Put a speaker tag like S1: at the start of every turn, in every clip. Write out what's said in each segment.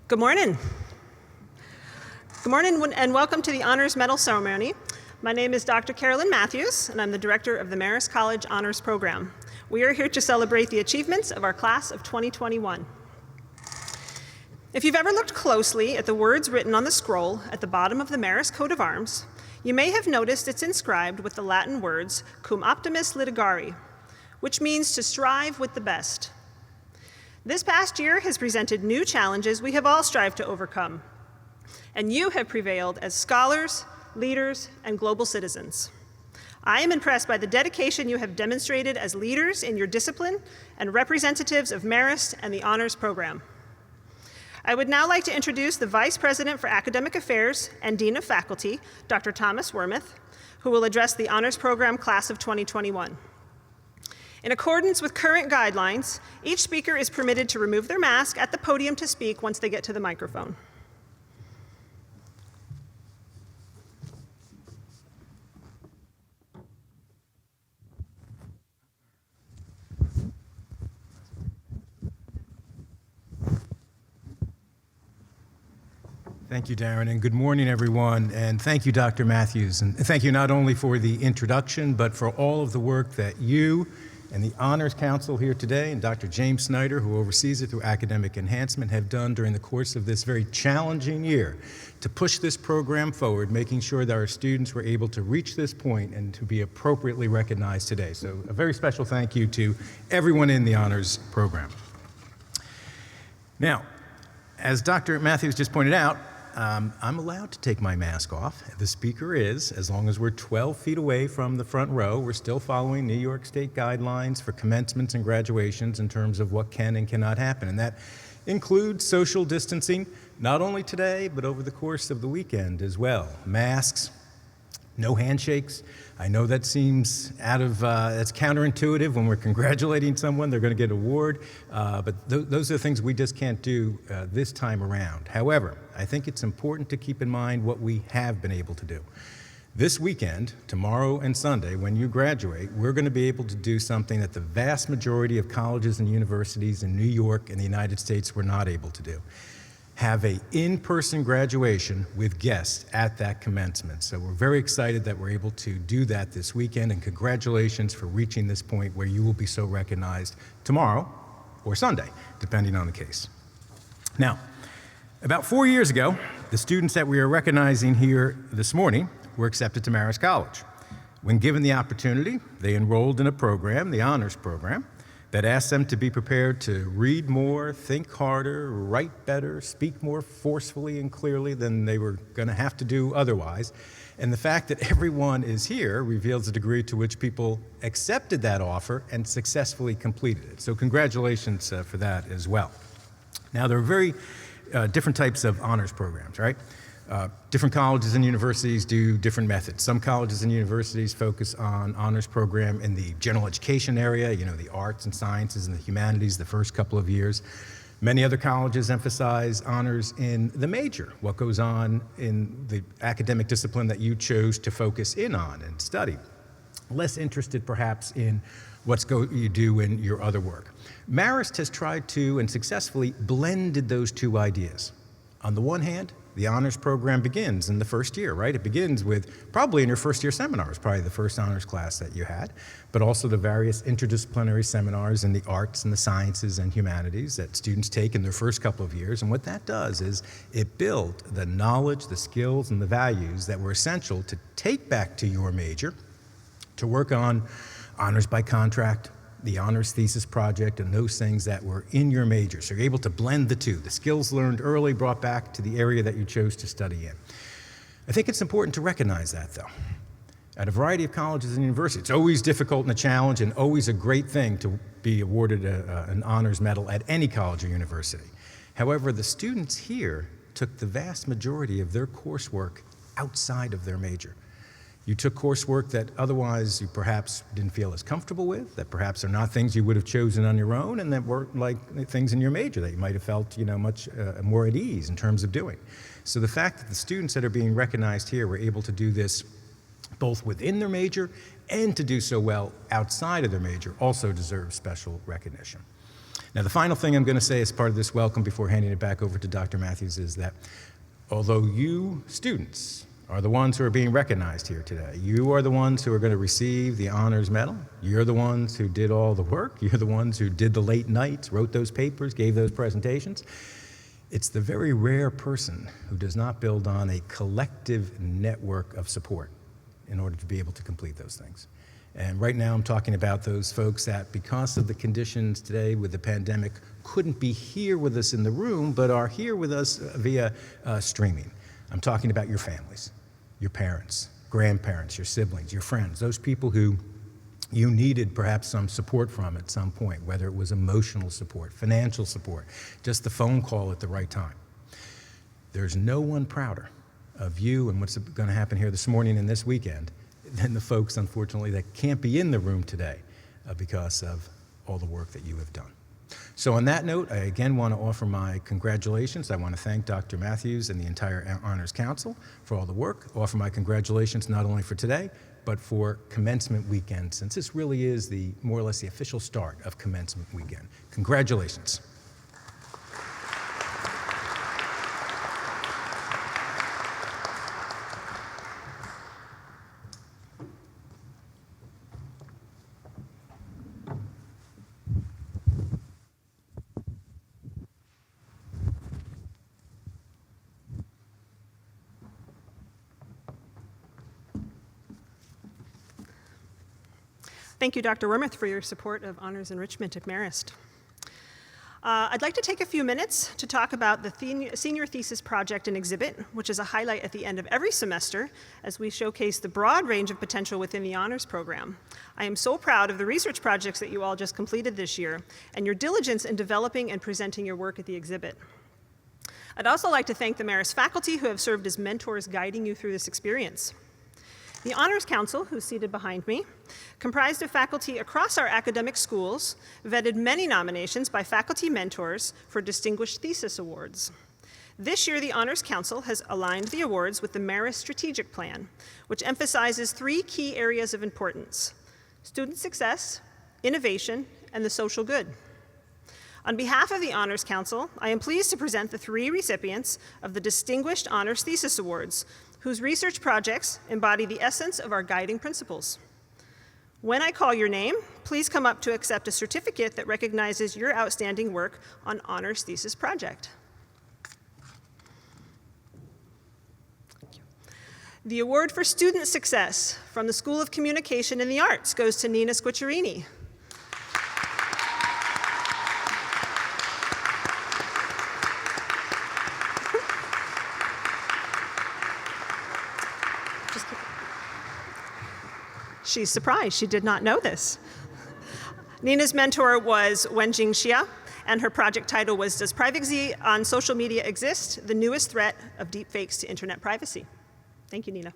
S1: Good morning. Good morning and welcome to the Honors Medal Ceremony. My name is Dr. Carolyn Matthews and I'm the director of the Marist College Honors Program. We are here to celebrate the achievements of our class of 2021. If you've ever looked closely at the words written on the scroll at the bottom of the Marist coat of arms, you may have noticed it's inscribed with the Latin words cum optimis litigari, which means to strive with the best. This past year has presented new challenges we have all strived to overcome, and you have prevailed as scholars, leaders, and global citizens. I am impressed by the dedication you have demonstrated as leaders in your discipline and representatives of Marist and the Honors Program. I would now like to introduce the Vice President for Academic Affairs and Dean of Faculty, Dr. Thomas Wormuth, who will address the Honors Program class of 2021. In accordance with current guidelines, each speaker is permitted to remove their mask at the podium to speak once they get to the microphone.
S2: Thank you, Darren, and good morning, everyone. And thank you, Dr. Matthews. And thank you not only for the introduction, but for all of the work that you and the Honors Council here today, and Dr. James Snyder, who oversees it through academic enhancement, have done during the course of this very challenging year to push this program forward, making sure that our students were able to reach this point and to be appropriately recognized today. So a very special thank you to everyone in the Honors Program. Now, as Dr. Matthews just pointed out, I'm allowed to take my mask off. The speaker is, as long as we're 12 feet away from the front row. We're still following New York State guidelines for commencements and graduations in terms of what can and cannot happen. And that includes social distancing, not only today, but over the course of the weekend as well. Masks, no handshakes. I know that seems that's counterintuitive when we're congratulating someone, they're going to get an award, but those are the things we just can't do this time around. However, I think it's important to keep in mind what we have been able to do. This weekend, tomorrow and Sunday, when you graduate, we're going to be able to do something that the vast majority of colleges and universities in New York and the United States were not able to do. Have an in-person graduation with guests at that commencement. So we're very excited that we're able to do that this weekend, and congratulations for reaching this point where you will be so recognized tomorrow or Sunday, depending on the case. Now, about 4 years ago, the students that we are recognizing here this morning were accepted to Marist College. When given the opportunity, they enrolled in a program, the Honors Program, that asked them to be prepared to read more, think harder, write better, speak more forcefully and clearly than they were going to have to do otherwise. And the fact that everyone is here reveals the degree to which people accepted that offer and successfully completed it. So congratulations for that as well. Now, there are very different types of honors programs, right? Different colleges and universities do different methods. Some colleges and universities focus on honors program in the general education area, the arts and sciences and the humanities the first couple of years. Many other colleges emphasize honors in the major, what goes on in the academic discipline that you chose to focus in on and study. Less interested perhaps in you do in your other work. Marist has tried to and successfully blended those two ideas. On the one hand, the honors program begins in the first year, right? It begins with probably in your first year seminars, probably the first honors class that you had, but also the various interdisciplinary seminars in the arts and the sciences and humanities that students take in their first couple of years. And what that does is it builds the knowledge, the skills, and the values that were essential to take back to your major, to work on honors by contract, the honors thesis project, and those things that were in your major. So you're able to blend the two, the skills learned early brought back to the area that you chose to study in. I think it's important to recognize that, though. At a variety of colleges and universities, it's always difficult and a challenge and always a great thing to be awarded an honors medal at any college or university. However, the students here took the vast majority of their coursework outside of their major. You took coursework that otherwise you perhaps didn't feel as comfortable with, that perhaps are not things you would have chosen on your own, and that weren't like things in your major that you might have felt much more at ease in terms of doing. So the fact that the students that are being recognized here were able to do this both within their major and to do so well outside of their major also deserves special recognition. Now, the final thing I'm going to say as part of this welcome before handing it back over to Dr. Matthews is that although you students are the ones who are being recognized here today, you are the ones who are going to receive the honors medal, you're the ones who did all the work, you're the ones who did the late nights, wrote those papers, gave those presentations, it's the very rare person who does not build on a collective network of support in order to be able to complete those things. And right now I'm talking about those folks that, because of the conditions today with the pandemic, couldn't be here with us in the room, but are here with us via streaming. I'm talking about your families, your parents, grandparents, your siblings, your friends, those people who you needed perhaps some support from at some point, whether it was emotional support, financial support, just the phone call at the right time. There's no one prouder of you and what's going to happen here this morning and this weekend than the folks, unfortunately, that can't be in the room today because of all the work that you have done. So on that note, I again want to offer my congratulations. I want to thank Dr. Matthews and the entire Honors Council for all the work. Offer my congratulations not only for today, but for commencement weekend, since this really is the more or less the official start of commencement weekend. Congratulations.
S1: Thank you, Dr. Wormuth, for your support of honors enrichment at Marist. I'd like to take a few minutes to talk about the senior thesis project and exhibit, which is a highlight at the end of every semester as we showcase the broad range of potential within the honors program. I am so proud of the research projects that you all just completed this year and your diligence in developing and presenting your work at the exhibit. I'd also like to thank the Marist faculty who have served as mentors guiding you through this experience. The Honors Council, who's seated behind me, comprised of faculty across our academic schools, vetted many nominations by faculty mentors for distinguished thesis awards. This year, the Honors Council has aligned the awards with the Marist Strategic Plan, which emphasizes 3 key areas of importance: student success, innovation, and the social good. On behalf of the Honors Council, I am pleased to present the 3 recipients of the Distinguished Honors Thesis Awards, whose research projects embody the essence of our guiding principles. When I call your name, please come up to accept a certificate that recognizes your outstanding work on honors thesis project. The award for student success from the School of Communication and the Arts goes to Nina Squicciarini. She's surprised. She did not know this. Nina's mentor was Wenjing Xia, and her project title was Does Privacy on Social Media Exist? The Newest Threat of Deepfakes to Internet Privacy. Thank you, Nina.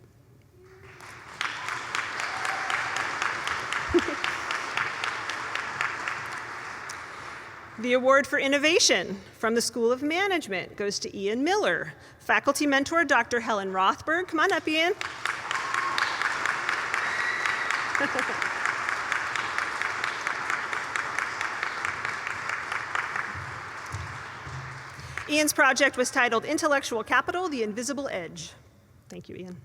S1: The award for innovation from the School of Management goes to Ian Miller. Faculty mentor, Dr. Helen Rothberg. Come on up, Ian. Ian's project was titled Intellectual Capital, the Invisible Edge. Thank you, Ian.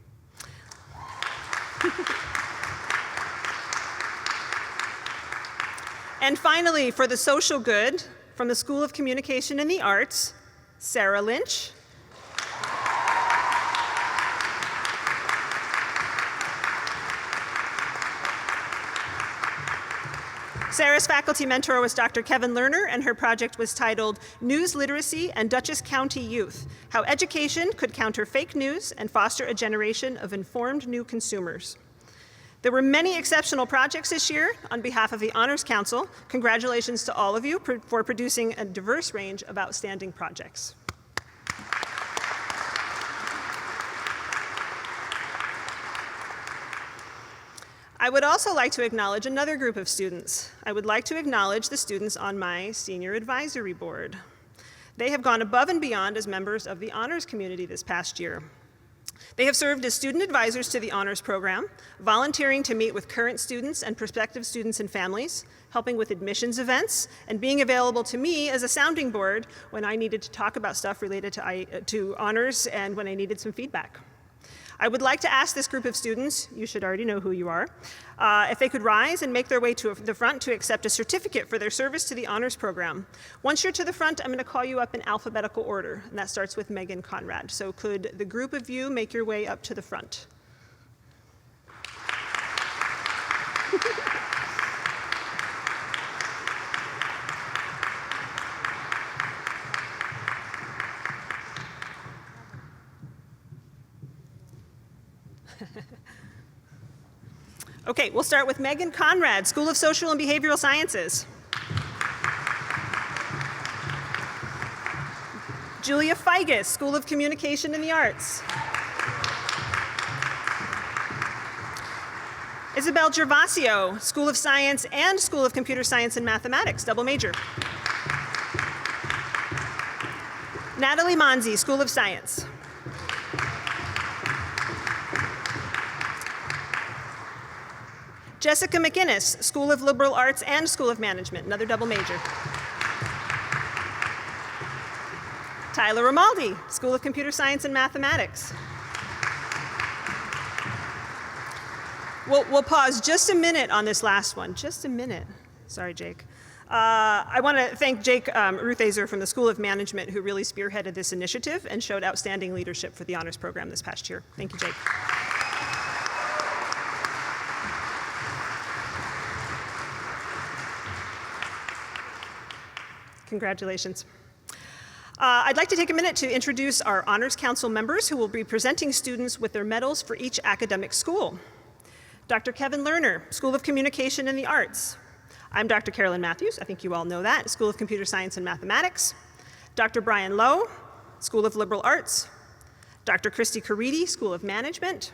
S1: And finally, for the social good, from the School of Communication and the Arts, Sarah Lynch. Sarah's faculty mentor was Dr. Kevin Lerner, and her project was titled News Literacy and Dutchess County Youth, How Education Could Counter Fake News and Foster a Generation of Informed New Consumers. There were many exceptional projects this year. On behalf of the Honors Council, congratulations to all of you for producing a diverse range of outstanding projects. I would also like to acknowledge another group of students. I would like to acknowledge the students on my senior advisory board. They have gone above and beyond as members of the honors community this past year. They have served as student advisors to the honors program, volunteering to meet with current students and prospective students and families, helping with admissions events, and being available to me as a sounding board when I needed to talk about stuff related to honors and when I needed some feedback. I would like to ask this group of students, you should already know who you are, if they could rise and make their way to the front to accept a certificate for their service to the honors program. Once you're to the front, I'm going to call you up in alphabetical order, and that starts with Megan Conrad. So could the group of you make your way up to the front? Okay, we'll start with Megan Conrad, School of Social and Behavioral Sciences. Julia Figus, School of Communication and the Arts. Isabel Gervasio, School of Science and School of Computer Science and Mathematics, double major. Natalie Monzi, School of Science. Jessica McInnes, School of Liberal Arts and School of Management, another double major. Tyler Romaldi, School of Computer Science and Mathematics. We'll pause just a minute on this last one, just a minute. Sorry, Jake. I want to thank Jake Ruthazer from the School of Management, who really spearheaded this initiative and showed outstanding leadership for the honors program this past year. Thank you, Jake. Congratulations. I'd like to take a minute to introduce our Honors Council members who will be presenting students with their medals for each academic school. Dr. Kevin Lerner, School of Communication and the Arts. I'm Dr. Carolyn Matthews, I think you all know that, School of Computer Science and Mathematics. Dr. Brian Lowe, School of Liberal Arts. Dr. Christy Caridi, School of Management.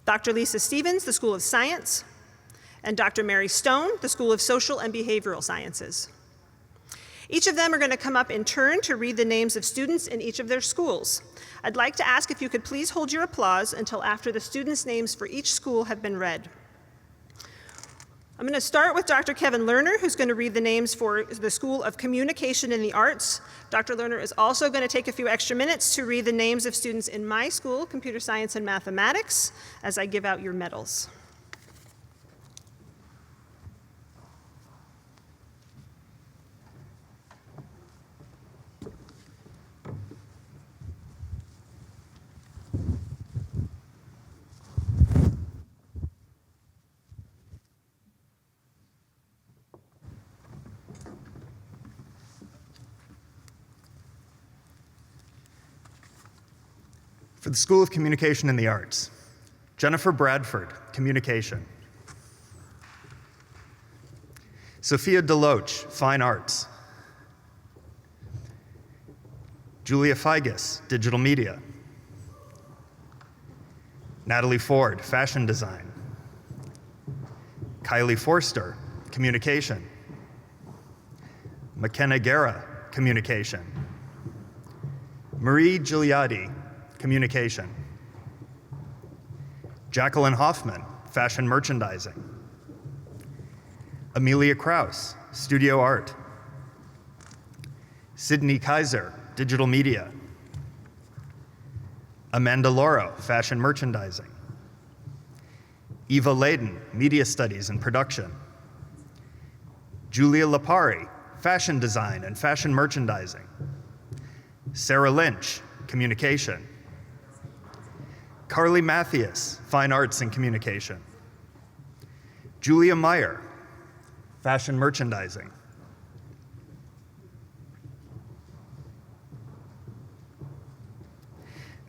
S1: Dr. Lisa Stevens, the School of Science. And Dr. Mary Stone, the School of Social and Behavioral Sciences. Each of them are going to come up in turn to read the names of students in each of their schools. I'd like to ask if you could please hold your applause until after the students' names for each school have been read. I'm going to start with Dr. Kevin Lerner, who's going to read the names for the School of Communication and the Arts. Dr. Lerner is also going to take a few extra minutes to read the names of students in my school, Computer Science and Mathematics, as I give out your medals.
S3: For the School of Communication and the Arts, Jennifer Bradford, Communication. Sophia Deloach, Fine Arts. Julia Figus, Digital Media. Natalie Ford, Fashion Design. Kylie Forster, Communication. McKenna Guerra, Communication. Marie Gigliotti, Communication. Jacqueline Hoffman, Fashion Merchandising. Amelia Kraus, Studio Art. Sydney Kaiser, Digital Media. Amanda Lauro, Fashion Merchandising. Eva Layden, Media Studies and Production. Julia Lapari, Fashion Design and Fashion Merchandising. Sarah Lynch, Communication. Carly Mathias, Fine Arts and Communication. Julia Meyer, Fashion Merchandising.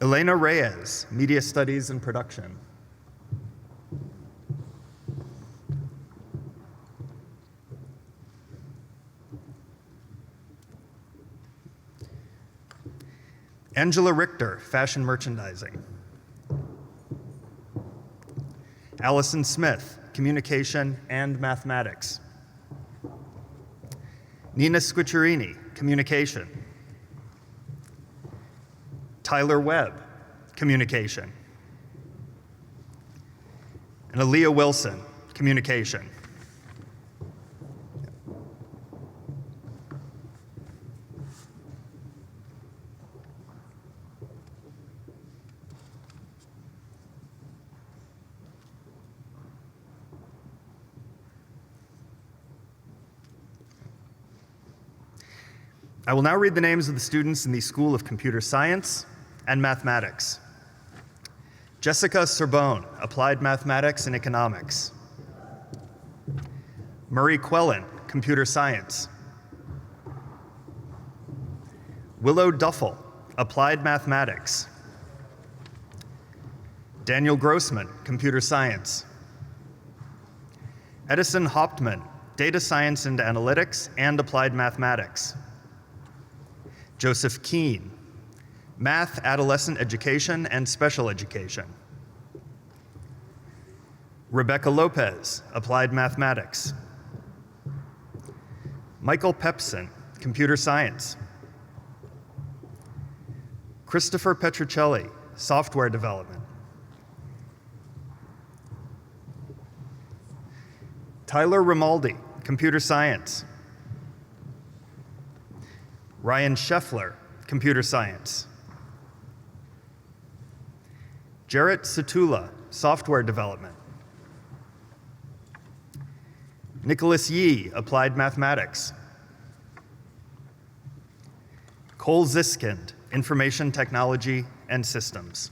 S3: Elena Reyes, Media Studies and Production. Angela Richter, Fashion Merchandising. Allison Smith, Communication and Mathematics. Nina Squiccerini, Communication. Tyler Webb, communication. And Aaliyah Wilson, communication. I will now read the names of the students in the School of Computer Science and Mathematics. Jessica Sorbonne, Applied Mathematics and Economics. Murray Quellen, Computer Science. Willow Duffel, Applied Mathematics. Daniel Grossman, Computer Science. Edison Hauptmann, Data Science and Analytics and Applied Mathematics. Joseph Keene, Math, Adolescent Education and Special Education. Rebecca Lopez, Applied Mathematics. Michael Pepsin, Computer Science. Christopher Petruccelli, Software Development. Tyler Rimaldi, Computer Science. Ryan Scheffler, Computer Science. Jarrett Satula, Software Development. Nicholas Yee, Applied Mathematics. Cole Ziskind, Information Technology and Systems.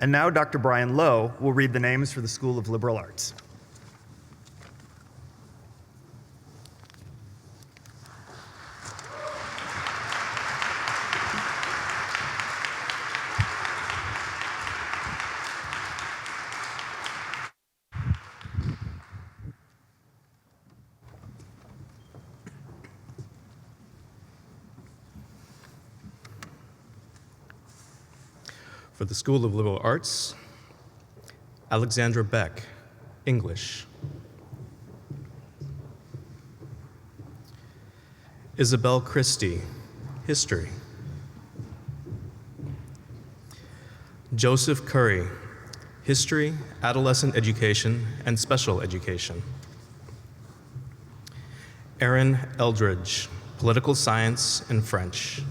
S3: And now Dr. Brian Lowe will read the names for the School of Liberal Arts.
S4: For the School of Liberal Arts, Alexandra Beck, English. Isabel Christie, History. Joseph Curry, History, Adolescent Education, and Special Education. Aaron Eldridge, Political Science and French.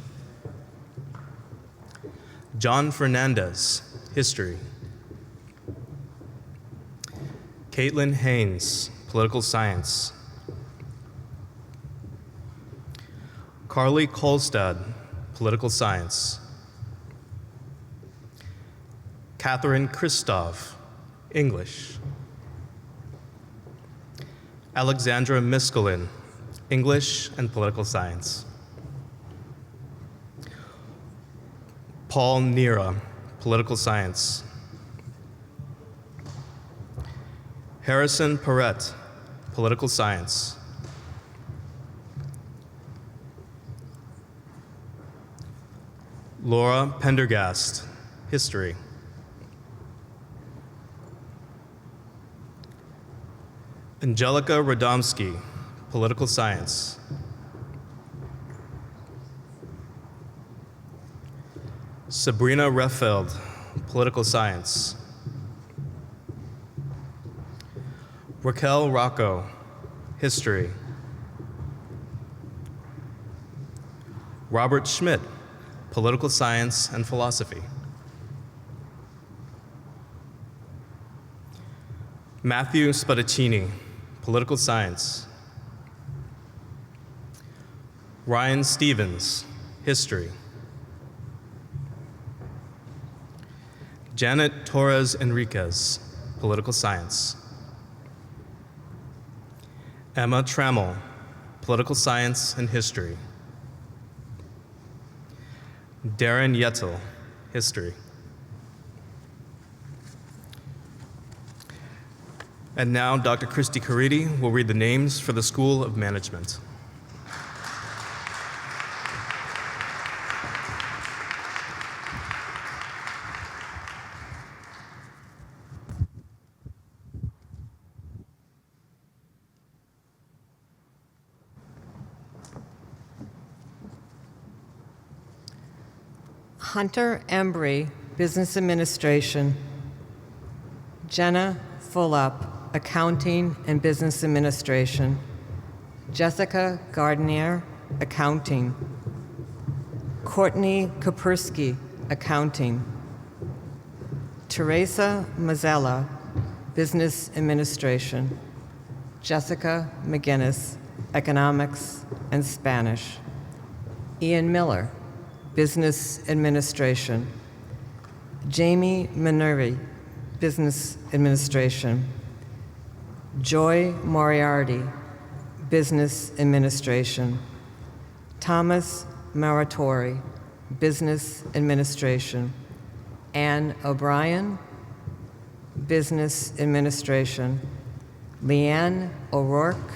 S4: John Fernandez, History. Caitlin Haynes, Political Science. Carly Kolstad, Political Science. Catherine Christoph, English. Alexandra Miskelin, English and Political Science. Paul Nira, Political Science. Harrison Perrett, Political Science. Laura Pendergast, History. Angelica Radomski, Political Science. Sabrina Reffeld, Political Science. Raquel Rocco, History. Robert Schmidt, Political Science and Philosophy. Matthew Spadaccini, Political Science. Ryan Stevens, History. Janet Torres Enriquez, Political Science. Emma Trammell, Political Science and History. Darren Yetzel, History. And now Dr. Christy Caridi will read the names for the School of Management.
S5: Hunter Embry, Business Administration. Jenna Fulop, Accounting and Business Administration. Jessica Gardner, Accounting. Courtney Kapersky, Accounting. Teresa Mazzella, Business Administration. Jessica McGinnis, Economics and Spanish. Ian Miller, Business Administration. Jamie Maneri, Business Administration. Joy Moriarty, Business Administration. Thomas Maratori, Business Administration. Anne O'Brien, Business Administration. Leanne O'Rourke,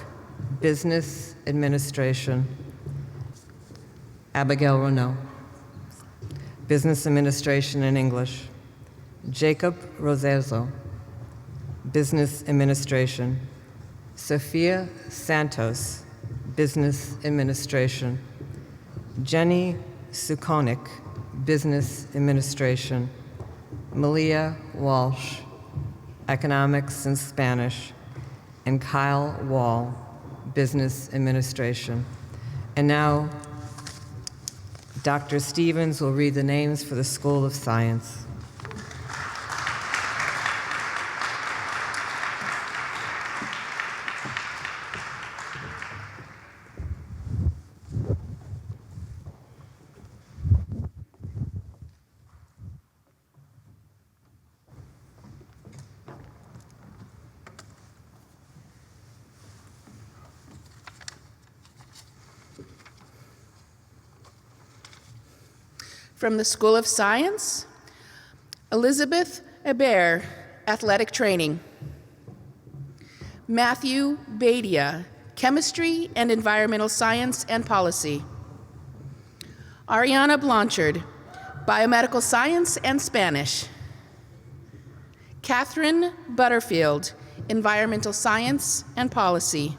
S5: Business Administration. Abigail Renault, Business Administration and English. Jacob Rosezo, Business Administration. Sophia Santos, Business Administration. Jenny Sukonik, Business Administration. Malia Walsh, Economics and Spanish. And Kyle Wall, Business Administration. And now, Dr. Stevens will read the names for the School of Science.
S6: From the School of Science, Elizabeth Hebert, Athletic Training. Matthew Badia, Chemistry and Environmental Science and Policy. Ariana Blanchard, Biomedical Science and Spanish. Catherine Butterfield, Environmental Science and Policy.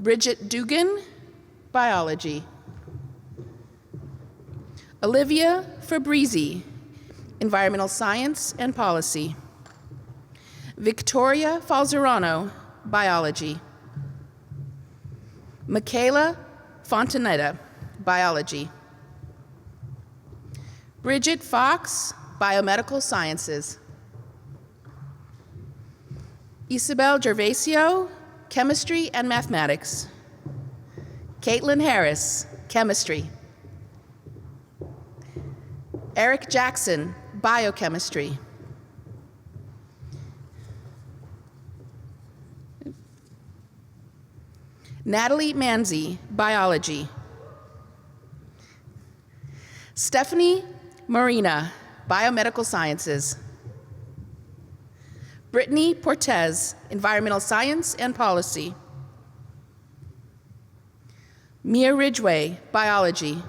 S6: Bridget Dugan, Biology. Olivia Fabrizi, Environmental Science and Policy. Victoria Falzerano, Biology. Michaela Fontanetta, Biology. Bridget Fox, Biomedical Sciences. Isabel Gervasio, Chemistry and Mathematics. Caitlin Harris, Chemistry. Eric Jackson, Biochemistry. Natalie Manzi, Biology. Stephanie Marina, Biomedical Sciences. Brittany Portez, Environmental Science and Policy. Mia Ridgway, Biology.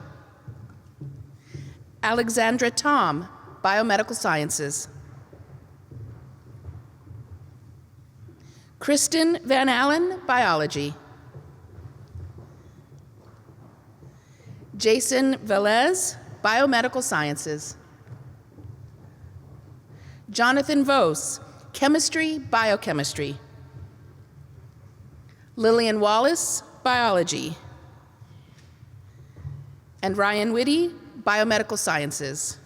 S6: Alexandra Tom, Biomedical Sciences. Kristen Van Allen, Biology. Jason Velez, Biomedical Sciences. Jonathan Vos, Chemistry, Biochemistry. Lillian Wallace, Biology. And Ryan Whitty, Biomedical Sciences.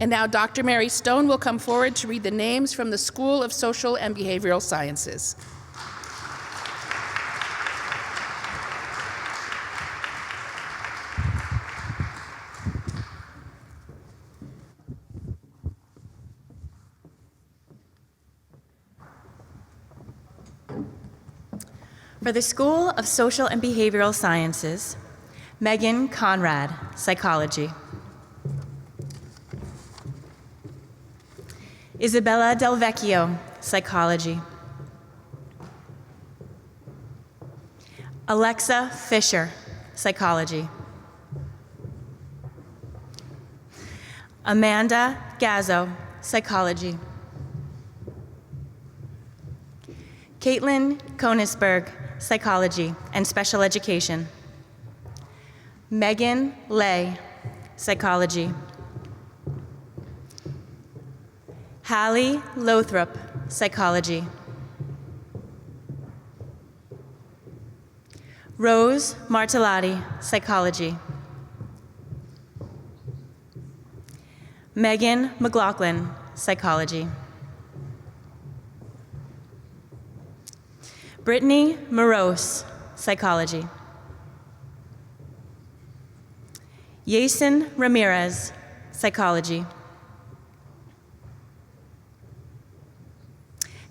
S6: And now Dr. Mary Stone will come forward to read the names from the School of Social and Behavioral Sciences.
S7: For the School of Social and Behavioral Sciences, Megan Conrad, Psychology. Isabella Del Vecchio, Psychology. Alexa Fisher, Psychology. Amanda Gazzo, Psychology. Caitlin Konisberg, Psychology and Special Education. Megan Lay, Psychology. Hallie Lothrop, Psychology. Rose Martellotti, Psychology. Megan McLaughlin, Psychology. Brittany Morose, Psychology. Yasin Ramirez, Psychology.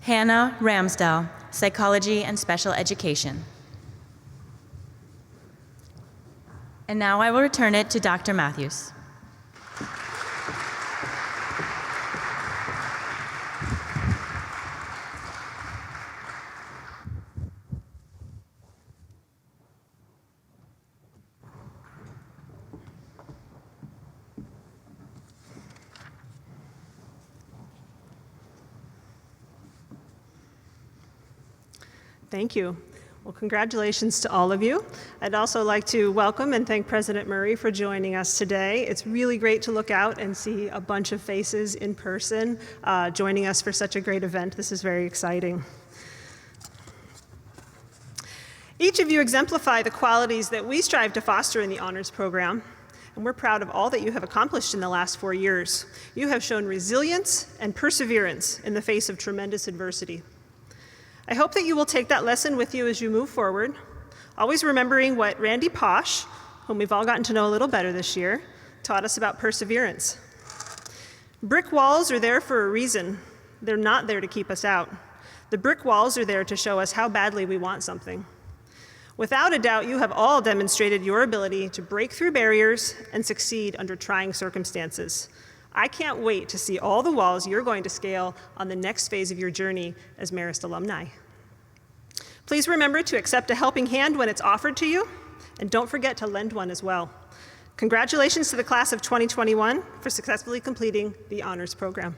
S7: Hannah Ramsdell, Psychology and Special Education. And now I will return it to Dr. Matthews.
S1: Thank you. Well, congratulations to all of you. I'd also like to welcome and thank President Murray for joining us today. It's really great to look out and see a bunch of faces in person joining us for such a great event. This is very exciting. Each of you exemplify the qualities that we strive to foster in the honors program, and we're proud of all that you have accomplished in the last 4 years. You have shown resilience and perseverance in the face of tremendous adversity. I hope that you will take that lesson with you as you move forward, always remembering what Randy Posh, whom we've all gotten to know a little better this year, taught us about perseverance. Brick walls are there for a reason. They're not there to keep us out. The brick walls are there to show us how badly we want something. Without a doubt, you have all demonstrated your ability to break through barriers and succeed under trying circumstances. I can't wait to see all the walls you're going to scale on the next phase of your journey as Marist alumni. Please remember to accept a helping hand when it's offered to you, and don't forget to lend one as well. Congratulations to the class of 2021 for successfully completing the honors program.